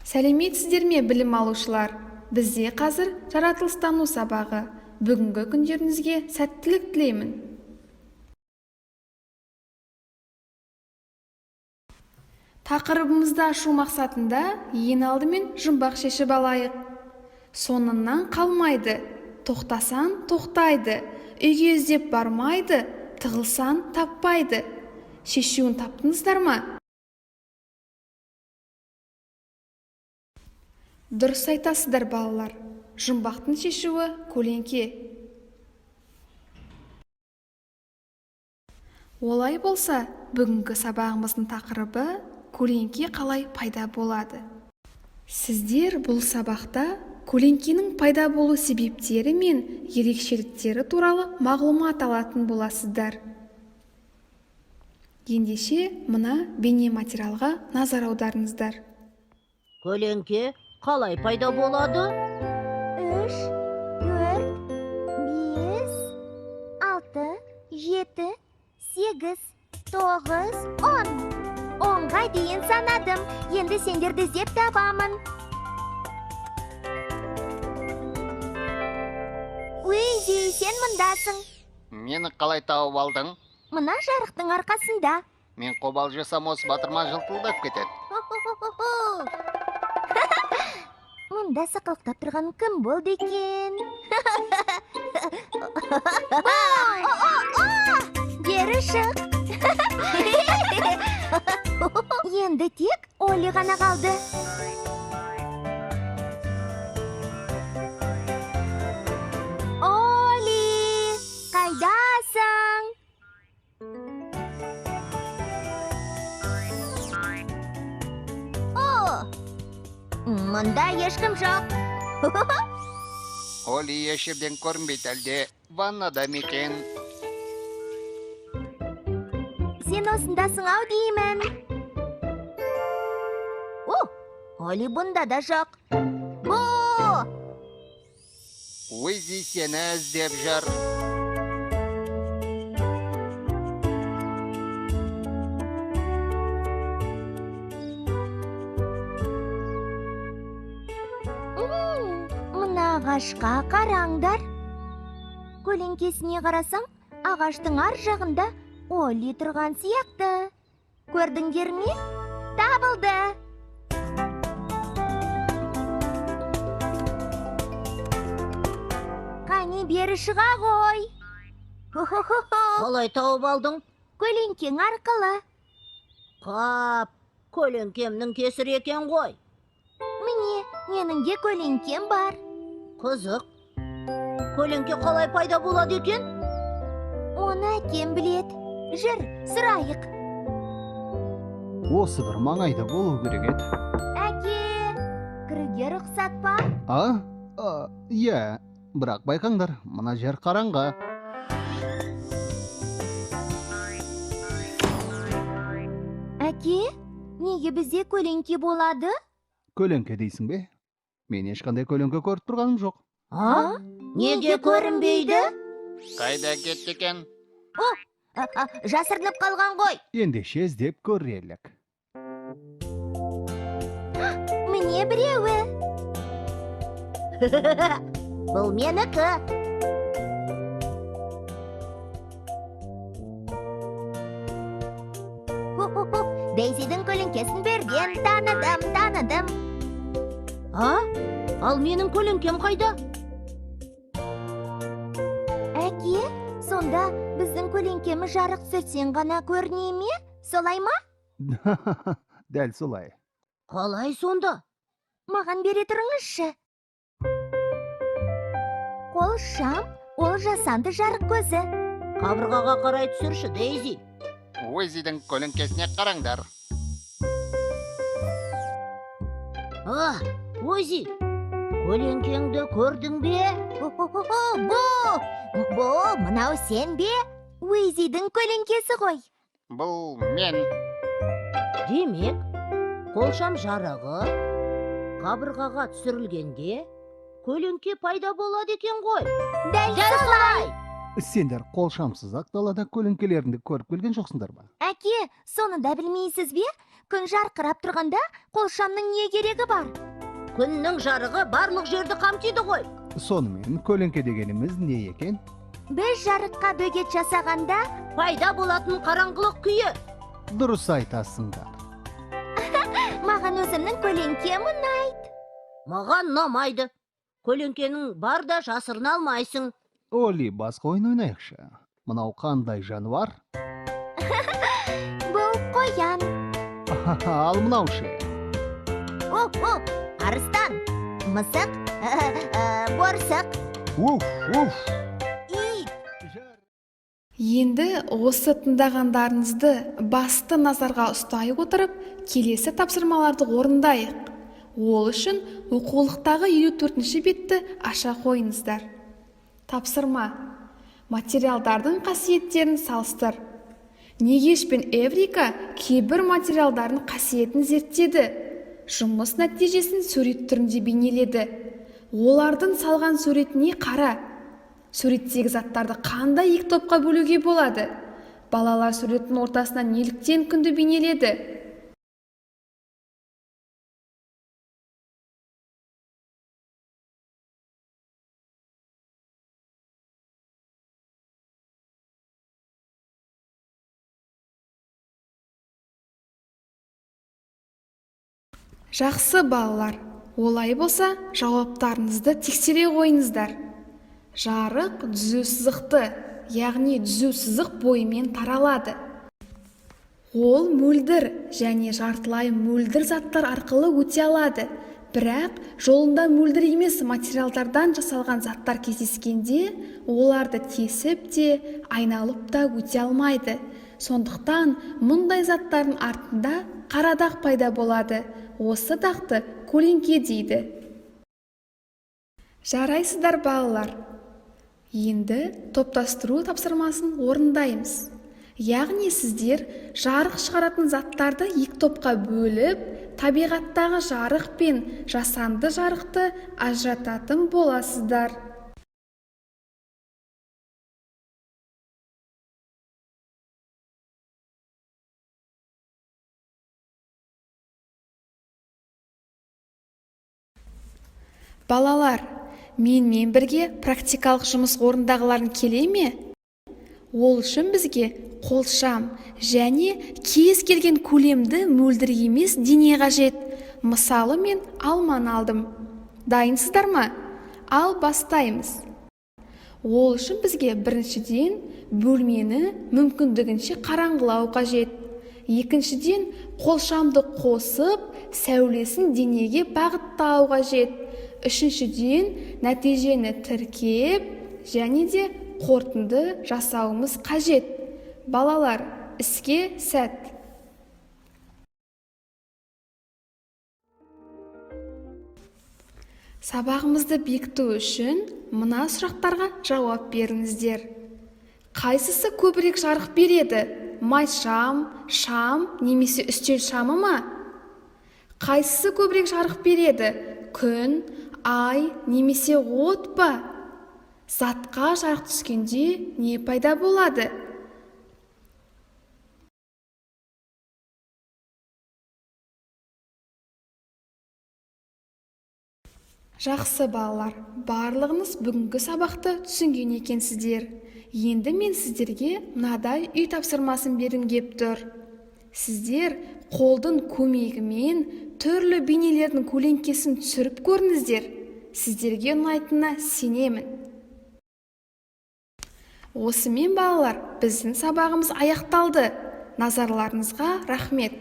Сәлеметсіздер ме, білім алушылар? Бізде қазір жаратылыстану сабағы. Бүгінгі күндеріңізге сәттілік тілеймін. Тақырыбымызды ашу мақсатында ең алдымен жұмбақ шешіп алайық. Соңынан қалмайды, тоқтасаң тоқтайды, үйге іздеп бармайды, тығылсаң таппайды. Шешуін таптыңыздар ма? Дұрыс айтасыздар, балалар. Жұмбақтың шешуі көлеңке. Олай болса, бүгінгі сабағымыздың тақырыбы көлеңке қалай пайда болады. Сіздер бұл сабақта көлеңкенің пайда болу себептері мен ерекшеліктері туралы мағлұмат алатын боласыздар. Ендеше мұна бейне материалға назар аударыңыздар. Көлеңке қалай пайда болады? 3, 4, 5, 6, 7, 8, 9, 10. 10-ға дейін санадым. Енді сендерді іздеп табамын. Уизи, сен мұндасың. Мені қалай тауып алдың? Мына жарықтың арқасында. Мен қобал жасам осы батырма жылтылдап кетеді. Мұнда сықылықтап тұрған кім болды екен? Бері шық. Енді тек Оли ғана қалды. Оли, қайдасың? Мұнда ешкім жоқ. Оли ешерден көрінбейді әлде, ваннада мекен. Сен осындасың ау деймін. Оли бұнда да жоқ. Уизи сені іздеп жүр. Мына ағашқа қараңдар. Көлеңкесіне қарасаң, ағаштың ар жағында Оли тұрған сияқты. Көрдіңдер ме? Табылды. Қане бері шыға ғой. Қалай тауып алдың? Көлеңкең арқылы. Қап, көлеңкемнің кесірі екен ғой. Міне, менің де көлеңкем бар. Қызық. Көлеңке қалай пайда болады екен? Оны әкем біледі. Жүр, сұрайық. Осы бір маңайда болу керек еді. Әке, кіруге рұқсат па? Иә, бірақ байқаңдар, мына жер қараңғы. Әке, неге бізде көлеңке болады? Көлеңке дейсің бе? Мен ешқандай көлеңке көріп тұрғаным жоқ. Неге көрінбейді? Қайда кетті екен? Жасырынып қалған ғой. Ендеше іздеп көрелік. Міне біреуі. Бұл менікі. Дейзидің көлеңкесін берген таныдым. Ал менің көлеңкем қайда? Әке, сонда біздің көлеңкеміз жарық сөтсең ғана көріне ме? Солай ма? Дәл солай. Қалай сонда? Маған бере тұрыңызшы. Қол шам, ол жасанды жарық көзі. Қабырғаға қарай түсірші, Дейзи. Уизидің көлеңкесіне қараңдар. Уизи, көлеңкеңді көрдің бе? Бұл, мынау сен бе? Уизидің көлеңкесі ғой. Бұл мен. Демек, қолшам жарығы қабырғаға түсірілгенде көлеңке пайда болады екен ғой. Дәл солай. Сендер қолшамсыз ақ далада көлеңкелеріңді көріп келген жоқсыңдар ба? Әке, соны да білмейсіз бе? Күн жарқырап тұрғанда қолшамның не керегі бар? Күннің жарығы барлық жерді қамтиды ғой. Сонымен көлеңке дегеніміз не екен? Біз жарыққа бөгет жасағанда Пайда болатын қараңғылық күйі. Дұрыс айтасыңдар. маған өзімнің көлеңкем ұнайды. Маған ұнамайды. Көлеңкенің бар да жасырына алмайсың. Оли, басқа ойын ойнайықшы. Мынау қандай жануар? Бұл қоян. Ал мынау ше. О, арыстан, мысық, борсық, Уф, уф. ит. Енді осы тыңдағандарыңызды басты назарға ұстай отырып, келесі тапсырмаларды орындайық. Ол үшін оқулықтағы 54-ші бетті аша қойыңыздар. Тапсырма. Материалдардың қасиеттерін салыстыр. Негеш пен Эврика кейбір материалдардың қасиетін зерттеді. Жұмыс нәтижесін сурет түрінде бейнеледі. Олардың салған суретіне қара. Суреттегі заттарды қандай екі топқа бөлуге болады? Балалар суреттің ортасына неліктен күнді бейнеледі? Жақсы балалар, олай болса жауаптарыңызды тексере қойыңыздар. Жарық түзу сызықты, яғни түзу сызық бойымен таралады. Ол мөлдір және жартылай мөлдір заттар арқылы өте алады. Бірақ жолында мөлдір емес материалдардан жасалған заттар кездескенде, оларды тесіп те, айналып та өте алмайды. Сондықтан мұндай заттардың артында қара дақ пайда болады. Осы дақты көлеңке дейді. Жарайсыздар балалар. Енді топтастыру тапсырмасын орындаймыз. Яғни сіздер жарық шығаратын заттарды екі топқа бөліп, табиғаттағы жарық пен жасанды жарықты ажырататын боласыздар. Балалар, менімен бірге практикалық жұмыс орындағыларын келе ме? Ол үшін бізге қолшам және кез келген көлемді мөлдір емес дене қажет. Мысалы мен алманы алдым. Дайынсыздар ма? Ал бастаймыз. Ол үшін бізге біріншіден бөлмені мүмкіндігінше қараңғылау қажет. Екіншіден қолшамды қосып, сәулесін денеге бағыттау қажет. Үшіншіден нәтижені тіркеп және де қорытынды жасауымыз қажет. Балалар, іске сәт. Сабағымызды бекіту үшін мына сұрақтарға жауап беріңіздер. Қайсысы көбірек жарық береді? Май шам, немесе үстел шамы ма? Қайсысы көбірек жарық береді? Күн, ай немесе от па? Затқа жарық түскенде не пайда болады? Жақсы балалар, барлығыңыз бүгінгі сабақты түсінген екенсіздер. Енді мен сіздерге мынадай үй тапсырмасын бергім кеп тұр. Сіздер қолдың көмегімен түрлі бейнелердің көлеңкесін түсіріп көріңіздер. Сіздерге ұнайтынына сенемін. Осымен балалар, біздің сабағымыз аяқталды. Назарларыңызға рахмет.